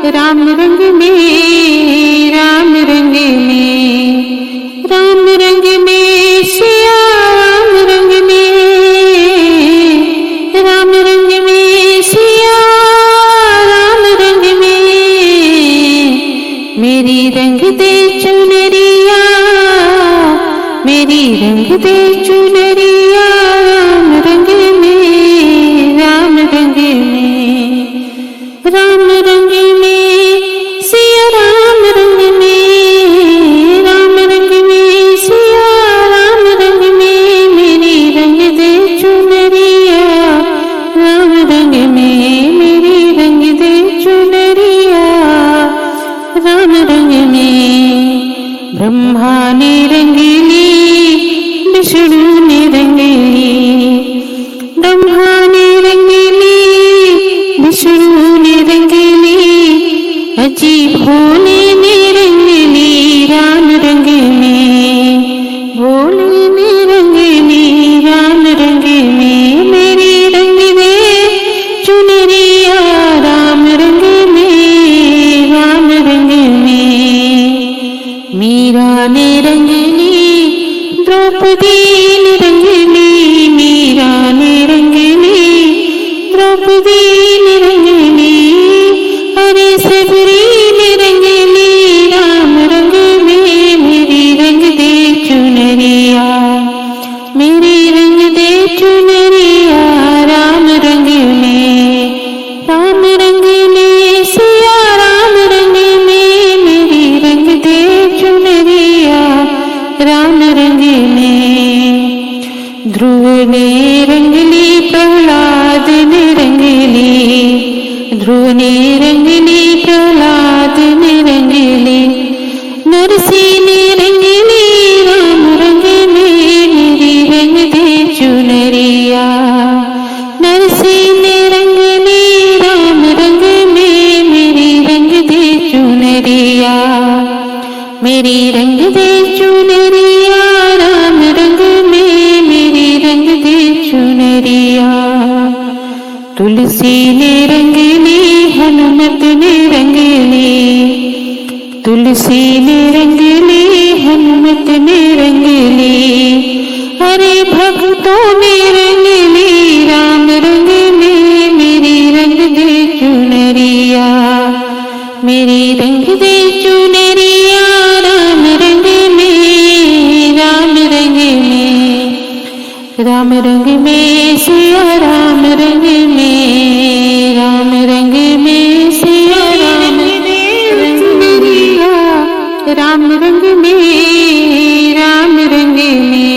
राम रंग में, राम रंग में, राम रंग में सिया, राम रंग में, राम रंग में सिया, राम रंग में। मेरी रंग दे चुनरिया, मेरी रंग दे चुनरिया, राम रंग में, राम रंग में, राम रंग में सिया, राम रंग में, राम रंग में सिया, राम रंग में। मेरी रंग दे चुनरिया, राम रंग में, मेरी रंग दे चुनरिया, राम रंग में। ब्रह्मा ने रंग ली, विष्णु ने रंग ली, ब्रह्मा ने रंग ली, विष्णु ने रंग ली, अजी भोले ने रंग ली, राम रंग में, भोले ने रंग ली, राम रंग में। मेरी रंग दे चुनरिया, राम रंग में, राम रंग में। मीरा ने रंग ली, द्रौपदी ने रंग ली, मीरा ने रंग ली, द्रौपदी ने रंग ली, अरे सबरी ने रंग ली, राम रंग में। मेरी रंग दे चुनरिया, मेरी रंग दे चुनरिया, राम रंग में, राम रंग में सिया, राम रंग में। मेरी रंग दे चुनरिया, राम रंग में। ध्रुव ने रंग ली, प्रहलाद ने रंग ली, ध्रुव ने रंग ली, प्रहलाद ने रंग ली, नरसी ने रंग ली, राम रंग में। मेरी रंग दे चुनरिया, नरसी ने रंग ली, राम रंग में। मेरी रंग दे चुनरिया, मेरी रंग दे चुनरिया, राम रंग में। मेरी रंग दे चुनरिया। तुलसी ने रंग ली, हनुमत ने रंग ली, तुलसी ने रंग ली, हनुमत ने रंग ली, अरे भक्तों ने रंग ली, राम रंग में। मेरी रंग दे चुनरिया, मेरी रंग दे चुनरिया, राम रंग में, राम रंग में, राम रंग में सिया, राम रंग में, राम रंग में सिया, राम रंग मेरिया, राम रंग में, राम रंग में,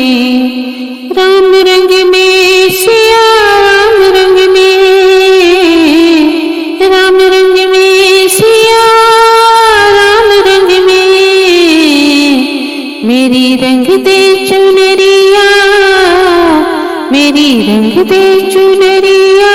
राम रंग में सिया, राम रंग में, राम रंग में सिया, राम रंग में। मेरी रंग दे चुनरिया, मेरी रंग दे चुनरिया,